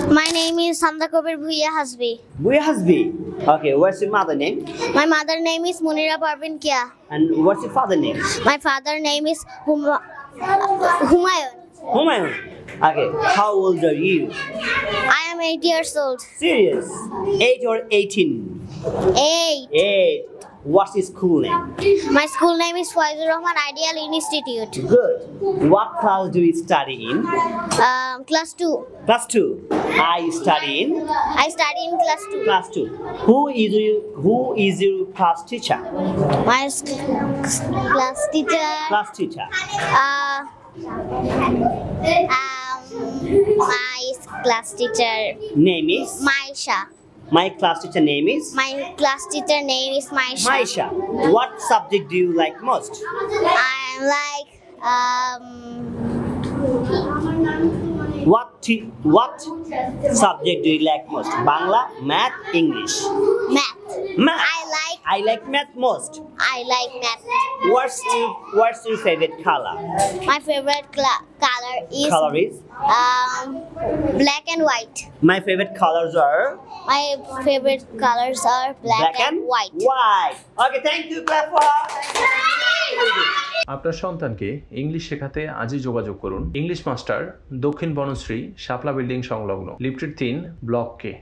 My name is Hamza Kabir Bhuiya Hasbi. Bhuiya Hasbi. Okay, what's your mother name? My mother name is Munira Parvin Kia. And what's your father name? My father name is Humayun. Humayun. Okay, how old are you? I am 8 years old. Serious? 8 or 18? 8. 8. What's your school name? My school name is Faizur Rahman Ideal Institute. Good. What class do you study in? Class 2. Class 2. I study in? I study in class 2. Class 2. Who is your class teacher? My class teacher. Class teacher. My class teacher Name is? Maisha. My class teacher name is? My class teacher name is Maisha. Maisha. What subject do you like most? I like What subject do you like most? Bangla, Math, English? math. Math. I I like math most. like math. What's your favorite color? My favorite color is black and white. My favorite colors are My favorite colors are black and white. White. Okay, thank you. Clap for her. আপনার সন্তানকে English শেখাতে আজই যোগাযোগ করুন English master দক্ষিণ বনশ্রী শাপলা building সংলগ্ন lifted 3 block কে।